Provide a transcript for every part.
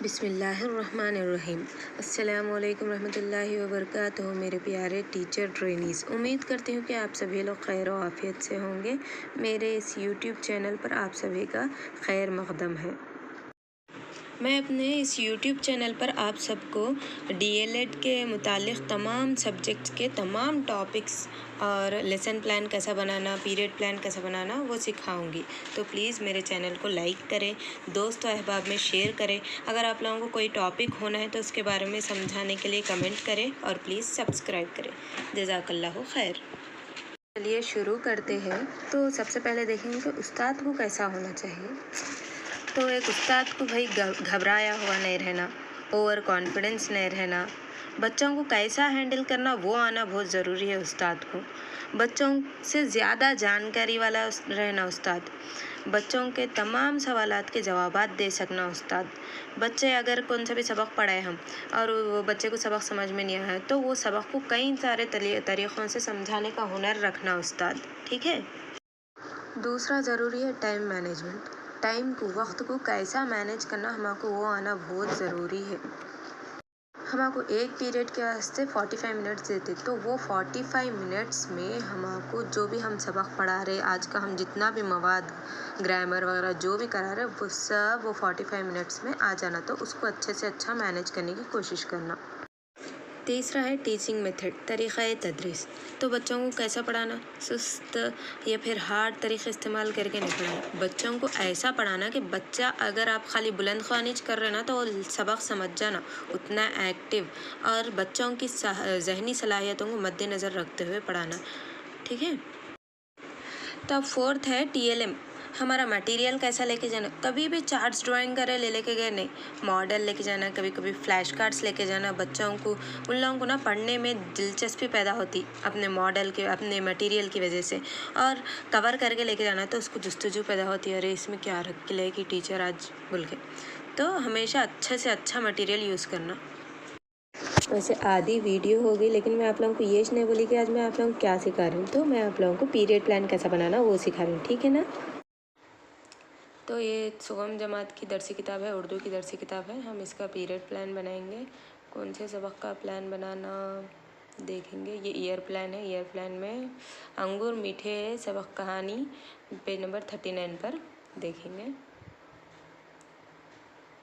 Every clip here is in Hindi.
बिस्मिल्लाहिर्रहमानिर्रहीम। अस्सलामुअलैकुम रहमतुल्लाहि व बरकातुहू। मेरे प्यारे टीचर ट्रेनीज़, उम्मीद करती हूँ कि आप सभी लोग खैर व आफियत से होंगे। मेरे इस यूट्यूब चैनल पर आप सभी का खैर मक़दम है। मैं अपने इस यूट्यूब चैनल पर आप सबको डीएलएड के मुतालिक तमाम सब्जेक्ट्स के तमाम टॉपिक्स और लेसन प्लान कैसा बनाना, पीरियड प्लान कैसा बनाना वो सिखाऊंगी। तो प्लीज़ मेरे चैनल को लाइक करें, दोस्त और अहबाब में शेयर करें। अगर आप लोगों को कोई टॉपिक होना है तो उसके बारे में समझाने के लिए कमेंट करें और प्लीज़ सब्सक्राइब करें। जज़ाकल्लाहु खैर। चलिए शुरू करते हैं। तो सबसे पहले देखेंगे कि उस्ताद को कैसा होना चाहिए। तो एक उस्ताद को भाई घबराया हुआ नहीं रहना, ओवर कॉन्फिडेंस नहीं रहना, बच्चों को कैसा हैंडल करना वो आना बहुत ज़रूरी है उस्ताद को। बच्चों से ज़्यादा जानकारी वाला रहना उस्ताद, बच्चों के तमाम सवालात के जवाबात दे सकना उस्ताद। बच्चे अगर कौन सा भी सबक पढ़ाए हम और वो बच्चे को सबक समझ में नहीं आया तो वो सबक को कई सारे तरीक़ों से समझाने का हुनर रखना उस्ताद, ठीक है। दूसरा ज़रूरी है टाइम मैनेजमेंट। टाइम को, वक्त को कैसा मैनेज करना हमको वो आना बहुत ज़रूरी है। हमको एक पीरियड के वास्ते 45 मिनट्स देते, तो वो 45 मिनट्स में हमको जो भी हम सबक पढ़ा रहे, आज का हम जितना भी मवाद ग्रामर वगैरह जो भी करा रहे वो सब वो 45 मिनट्स में आ जाना। तो उसको अच्छे से अच्छा मैनेज करने की कोशिश करना। तीसरा है टीचिंग मेथड, तरीक़ा तदरीस। तो बच्चों को कैसा पढ़ाना, सुस्त या फिर हार्ड तरीक़े इस्तेमाल करके नहीं पढ़ाना। बच्चों को ऐसा पढ़ाना कि बच्चा, अगर आप खाली बुलंद ख़्वानिश कर रहे ना तो वो सबक समझ जाना, उतना एक्टिव और बच्चों की ज़हनी सलाहियतों को मद्देनज़र रखते हुए पढ़ाना, ठीक है। तब फोर्थ है टीएलएम, हमारा मटेरियल कैसा लेके जाना। कभी भी चार्ट्स ड्राइंग करे लेके गए नहीं, मॉडल लेके जाना, कभी कभी फ्लैश कार्ड्स लेके जाना। बच्चों को, उन लोगों को ना पढ़ने में दिलचस्पी पैदा होती अपने मॉडल के, अपने मटेरियल की वजह से, और कवर करके लेके जाना तो उसको जुस्तजू पैदा होती है, अरे इसमें क्या रख के लेगी टीचर आज बोल के। तो हमेशा अच्छे से अच्छा मटेरियल यूज़ करना। वैसे आधी वीडियो हो गई, लेकिन मैं आप लोगों को ये नहीं बोली कि आज मैं आप लोगों को क्या सिखा रही हूँ। तो मैं आप लोगों को पीरियड प्लान कैसा बनाना वो सिखा रही हूँ, ठीक है ना। तो ये सुगम जमात की दरसी किताब है, उर्दू की दरसी किताब है। हम इसका पीरियड प्लान बनाएंगे। कौन से सबक का प्लान बनाना देखेंगे। ये ईयर प्लान है। ईयर प्लान में अंगूर मीठे सबक कहानी पेज नंबर 39 पर देखेंगे।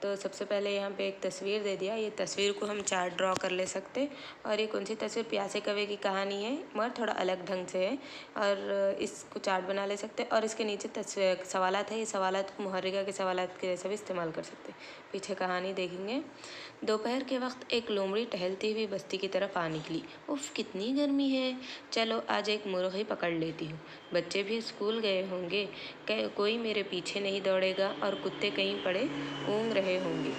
तो सबसे पहले यहाँ पे एक तस्वीर दे दिया, ये तस्वीर को हम चार्ट ड्रॉ कर ले सकते। और ये कौन सी तस्वीर, प्यासे कौवे की कहानी है मगर थोड़ा अलग ढंग से है, और इसको चार्ट बना ले सकते। और इसके नीचे तस्वीर सवालात है, ये सवालात को मुहर्रिका के सवालात के जैसा भी इस्तेमाल कर सकते। पीछे कहानी देखेंगे। दोपहर के वक्त एक लोमड़ी टहलती हुई बस्ती की तरफ आ निकली। उफ़ कितनी गर्मी है, चलो आज एक मुर्गी पकड़ लेती हूँ। बच्चे भी स्कूल गए होंगे, कोई मेरे पीछे नहीं दौड़ेगा और कुत्ते कहीं पड़े ऊँग रहे होंगे।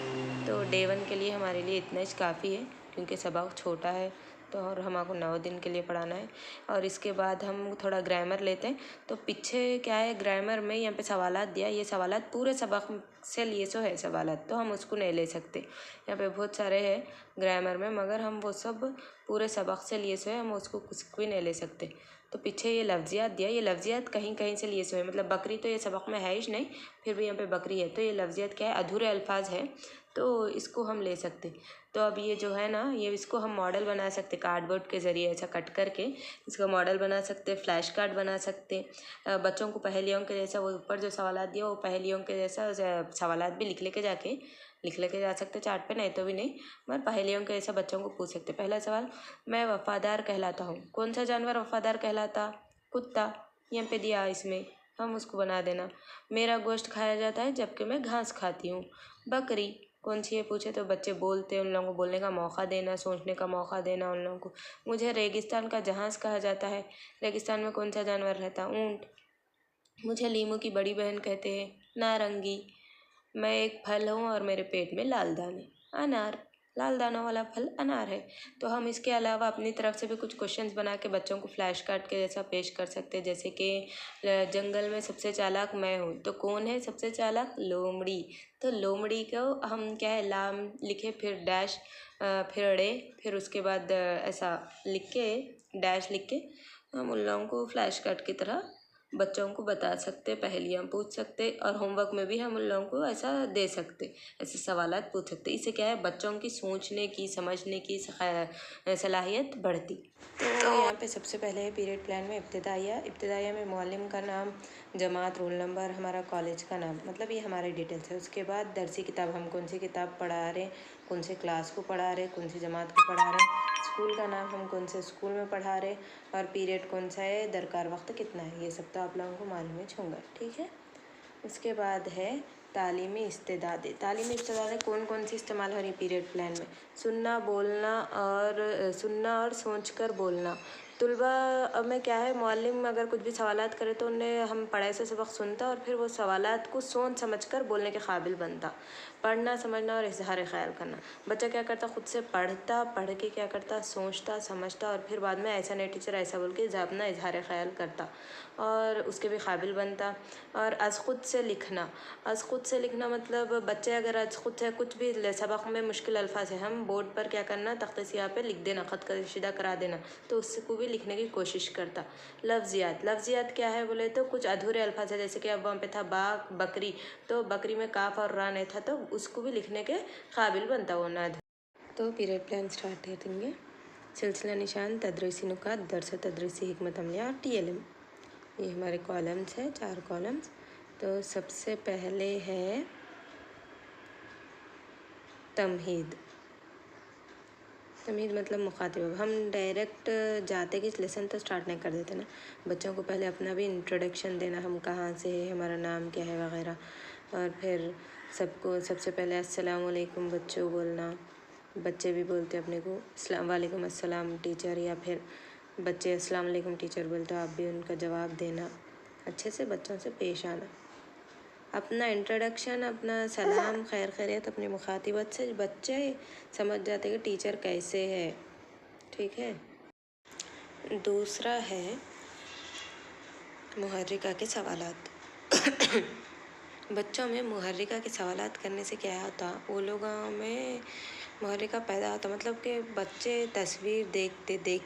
तो डे 1 के लिए हमारे लिए इतना ही काफ़ी है, क्योंकि सबक छोटा है तो और हमको 9 दिन के लिए पढ़ाना है। और इसके बाद हम थोड़ा ग्रामर लेते हैं। तो पीछे क्या है, ग्रामर में यहाँ पे सवालात दिया, ये सवालात पूरे सबक से लिए सो है सवालात, तो हम उसको नहीं ले सकते। यहाँ पे बहुत सारे हैं ग्रामर में, मगर हम वो सब पूरे सबक से लिए सो है, हम उसको कुछ भी नहीं ले सकते। तो पीछे ये लफ्ज़ियात दिया, ये लफ्ज़ियात कहीं कहीं से लिए सो है, मतलब बकरी तो ये सबक में है ही नहीं, फिर भी यहाँ पे बकरी है। तो ये लफ्ज़ियात क्या है, अधूरे अल्फाज है, तो इसको हम ले सकते। तो अब ये जो है ना, ये इसको हम मॉडल बना सकते कार्डबोर्ड के ज़रिए, ऐसा कट करके इसका मॉडल बना सकते, फ्लैश कार्ड बना सकते। बच्चों को पहेलियों के जैसा, वो ऊपर जो सवालात दिया वो पहेलियों के जैसा सवालात भी लिख लेके जा सकते चार्ट पे, नहीं तो भी नहीं, मगर पहेलियों के जैसा बच्चों को पूछ सकते। पहला सवाल, मैं वफ़ादार कहलाता हूँ। कौन सा जानवर वफ़ादार कहलाता, कुत्ता, यहाँ पे दिया, इसमें हम उसको बना देना। मेरा गोश्त खाया जाता है जबकि मैं घास खाती हूँ। बकरी कौन सी है पूछे तो बच्चे बोलते, उन लोगों को बोलने का मौका देना, सोचने का मौका देना उन लोगों को। मुझे रेगिस्तान का जहाज़ कहा जाता है। रेगिस्तान में कौन सा जानवर रहता, ऊँट। मुझे लीमू की बड़ी बहन कहते हैं, नारंगी। मैं एक फल हूँ और मेरे पेट में लाल दाने, अनार। लाल दानों वाला फल अनार है। तो हम इसके अलावा अपनी तरफ से भी कुछ क्वेश्चंस बना के बच्चों को फ्लैश कार्ड के जैसा पेश कर सकते हैं, जैसे कि जंगल में सबसे चालाक मैं हूँ, तो कौन है सबसे चालाक, लोमड़ी। तो लोमड़ी को हम क्या है, लाम लिखे, फिर डैश, फिर अड़े, फिर उसके बाद ऐसा लिख के डैश लिख के हम उन लोगों को फ्लैश कार्ड की तरह बच्चों को बता सकते, पहेलियाँ पूछ सकते और होमवर्क में भी हम उन लोगों को ऐसा दे सकते, ऐसे सवालात पूछ सकते। इससे क्या है, बच्चों की सोचने की, समझने की सलाहियत बढ़ती। तो यहाँ पे सबसे पहले है पीरियड प्लान में इब्तिदाइया में मुअल्लिम का नाम, जमात, रोल नंबर, हमारा कॉलेज का नाम, मतलब ये हमारी डिटेल्स है। उसके बाद दरसी किताब, हम कौन सी किताब पढ़ा रहे, कौन से क्लास को पढ़ा रहे, कौन सी जमात को पढ़ा रहे, स्कूल का नाम, हम कौन से स्कूल में पढ़ा रहे, और पीरियड कौन सा है, दरकार वक्त कितना है, ये सब तो आप लोगों को मालूम होगा, ठीक है। उसके बाद है तालीमी इस्तेदादें। तालीमी इस्तेदादें कौन कौन सी इस्तेमाल हो रही पीरियड प्लान में? सुनना, बोलना और सोच कर बोलना। तुलबा में क्या है, मुअल्लिम अगर कुछ भी सवालात करे तो उन्हें हम पढ़ाई से सबक सुनता और फिर वो सवालात को सोच समझ कर बोलने के काबिल बनता। पढ़ना, समझना और इजहार ख्याल करना। बच्चा क्या करता, खुद से पढ़ता, पढ़ के क्या करता, सोचता, समझता और फिर बाद में ऐसा नहीं टीचर ऐसा बोल के अपना इजहार ख्याल करता और उसके भी काबिल बनता। और अज़ खुद से लिखना मतलब बच्चे अगर अज़ खुद से कुछ भी सबक में मुश्किल अल्फाज है, हम बोर्ड पर क्या करना, तख्ते सियाह पे लिख देना, ख़त कशीदा करा देना, तो उसको भी लिखने की कोशिश करता। लफ्ज़ियात क्या है बोले तो कुछ अधूरे अल्फाज है, जैसे कि अब वहाँ पे था बाग, बकरी, तो बकरी में काफ और रा नहीं था, तो उसको भी लिखने के काबिल बनता वो ना। तो पीरियड प्लान स्टार्ट करेंगे। सिलसिला निशान, तदरीसी नुकात, दरस तदरीसी हिकमत अमलिया और TLM, ये हमारे कॉलम्स हैं, 4 कॉलम्स। तो सबसे पहले है तमहीद मतलब मुखातिब। हम डायरेक्ट जाते कि लेसन तो स्टार्ट नहीं कर देते ना, बच्चों को पहले अपना भी इंट्रोडक्शन देना, हम कहाँ से है, हमारा नाम क्या है वगैरह, और फिर सबको सबसे पहले अस्सलाम वालेकुम बच्चों बोलना। बच्चे भी बोलते अपने को वालेकुम अस्सलाम टीचर, या फिर बच्चे अस्सलाम वालेकुम टीचर बोलते आप भी उनका जवाब देना, अच्छे से बच्चों से पेश आना। अपना इंट्रोडक्शन, अपना सलाम, खैर खैरियत अपनी मुखातिबत से बच्चे समझ जाते कि टीचर कैसे है, ठीक है। दूसरा है मुहर्रिका के सवालात। बच्चों में मुहर्रिका के सवालात करने से क्या होता, वो लोगों में मुहर्रिका पैदा होता, मतलब कि बच्चे तस्वीर देख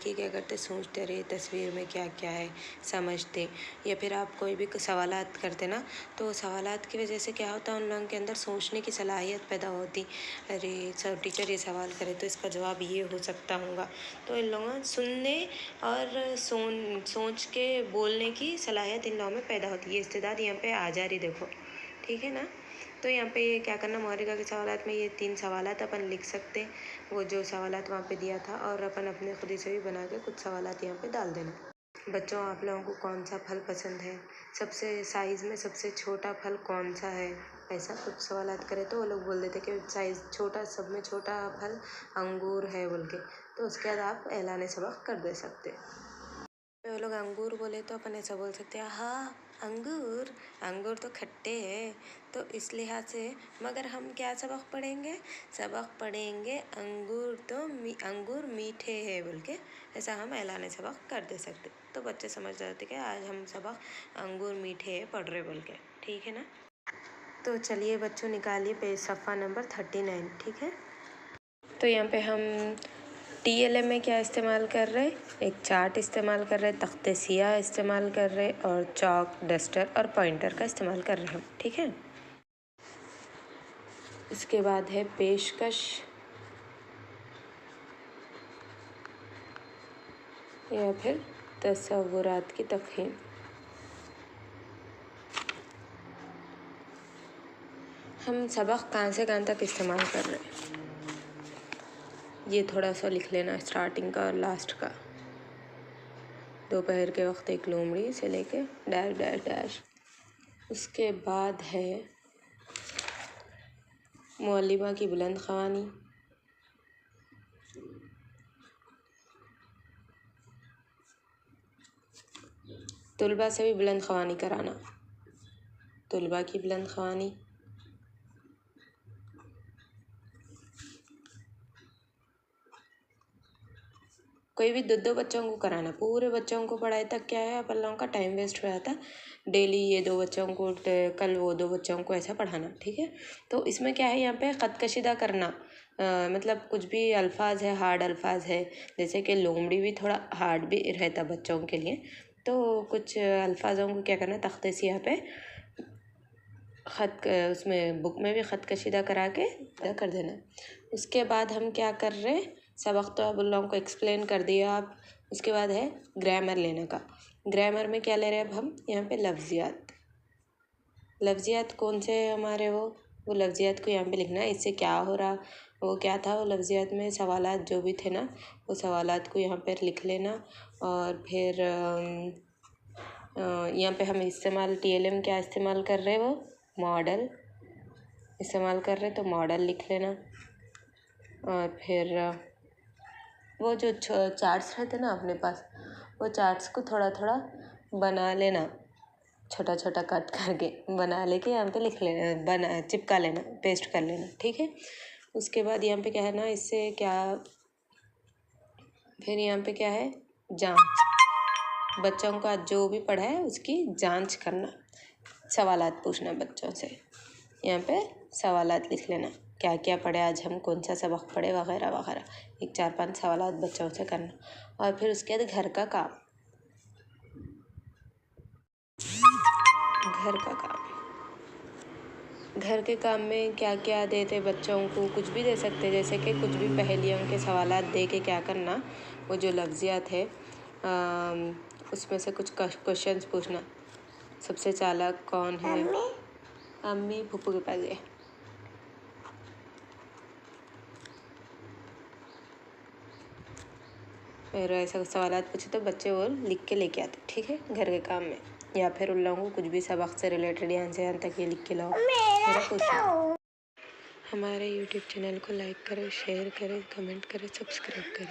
के क्या करते, सोचते रहे तस्वीर में क्या क्या है, समझते। या फिर आप कोई भी सवालात करते ना, तो सवालात की वजह से क्या होता, उन लोगों के अंदर सोचने की सलाहियत पैदा होती। अरे सर टीचर ये सवाल करे तो इसका जवाब ये हो सकता होगा, तो इन लोगों सुनने और सोच के बोलने की सलाहियत इन लोगों में पैदा होती है। ये इस्तेदाद यहाँ पे आ जा रही, देखो, ठीक है ना। तो यहाँ पे ये क्या करना, मुहर्रिका के सवालात में ये 3 सवालात अपन लिख सकते, वो जो सवालात वहाँ पे दिया था, और अपन अपने खुद से भी बना के कुछ सवालात यहाँ पे डाल देना। बच्चों, आप लोगों को कौन सा फल पसंद है, सबसे साइज़ में सबसे छोटा फल कौन सा है, ऐसा कुछ सवालात करे तो वो लोग बोल देते कि साइज़ छोटा, सब में छोटा फल अंगूर है बोल के, तो उसके बाद आप ऐलान सबक कर दे सकते। वो लोग अंगूर बोले तो अपन ऐसा बोल सकते हैं, हाँ अंगूर तो खट्टे हैं, तो इस लिहाज से। मगर हम क्या सबक पढ़ेंगे अंगूर मीठे हैं बोल के, ऐसा हम ऐलान सबक कर दे सकते, तो बच्चे समझ जाते कि आज हम सबक अंगूर मीठे हैं पढ़ रहे बोल के, ठीक है ना। तो चलिए बच्चों, निकालिए पेज सफ़ा नंबर 39, ठीक है। तो यहाँ पे हम TLM में क्या इस्तेमाल कर रहे, एक चार्ट इस्तेमाल कर रहे, तख्ते सियाह इस्तेमाल कर रहे, और चॉक, डस्टर और पॉइंटर का इस्तेमाल कर रहे हैं, ठीक है। इसके बाद है पेशकश, या फिर तसव्वुरात की तफ़हीम। हम सबक कहाँ से कहाँ तक इस्तेमाल कर रहे हैं, ये थोड़ा सा लिख लेना, स्टार्टिंग का और लास्ट का। दोपहर के वक्त एक लोमड़ी से लेके डैश डैश डैश। उसके बाद है मुअल्लिमा की बुलंद ख़वानी, तुलबा से भी बुलंद ख़वानी कराना, तुलबा की बुलंद ख़वानी। कोई भी दो बच्चों को कराना, पूरे बच्चों को पढ़ाए तक क्या है, अपन लोगों का टाइम वेस्ट हो जाता। डेली ये 2 बच्चों को, कल वो 2 बच्चों को ऐसा पढ़ाना, ठीक है। तो इसमें क्या है, यहाँ पे ख़त कशीदा करना, मतलब कुछ भी अल्फाज है, हार्ड अल्फाज है, जैसे कि लोमड़ी भी थोड़ा हार्ड भी रहता बच्चों के लिए, तो कुछ अल्फाजों को क्या करना, तख्ते से यहाँ पे उसमें बुक में भी ख़त कशीदा करा के कर देना। उसके बाद हम क्या कर रहे हैं, सबक तो अब उन लोगों को एक्सप्लेन कर दिया आप। उसके बाद है ग्रामर लेने का। ग्रामर में क्या ले रहे हैं अब हम, यहाँ पे लफ्ज़ियात। लफ्ज़ियात कौन से हैं हमारे, वो लफ्ज़ियात को यहाँ पे लिखना है। इससे क्या हो रहा, वो क्या था, वो लफ्ज़ियात में सवालात जो भी थे ना, वो सवालात को यहाँ पर लिख लेना। और फिर यहाँ पे हम इस्तेमाल TLM क्या इस्तेमाल कर रहे हैं, वो मॉडल इस्तेमाल कर रहे, तो मॉडल लिख लेना। और फिर वो जो चार्ट्स रहते ना अपने पास, वो चार्ट्स को थोड़ा थोड़ा बना लेना, छोटा छोटा कट करके बना लेके यहाँ पे लिख लेना, चिपका लेना, पेस्ट कर लेना, ठीक है। उसके बाद यहाँ पे क्या है ना, इससे क्या, फिर यहाँ पे क्या है, जांच। बच्चों का जो भी पढ़ा है उसकी जांच करना, सवालात पूछना बच्चों से। यहाँ पे सवालात लिख लेना, क्या क्या पढ़े आज हम, कौन सा सबक पढ़े, वगैरह वगैरह। 4-5 सवालात बच्चों से करना। और फिर उसके बाद घर का काम, घर के काम में क्या क्या देते बच्चों को, कुछ भी दे सकते, जैसे कि कुछ भी पहेलियों के सवालात दे के क्या करना, वो जो लफ्ज़ियात है उसमें से कुछ क्वेश्चंस पूछना। सबसे चालाक कौन है, अम्मी फूफू के पास गए। फिर ऐसा सवालात पूछे तो बच्चे वो लिख के लेके आते, ठीक है, घर के काम में। या फिर उन लोगों को कुछ भी सबक से रिलेटेड यहाँ से यहाँ तक ये लिख के लाओ, मेरा कुछ। हमारे YouTube चैनल को लाइक करें, शेयर करें, कमेंट करें, सब्सक्राइब करें।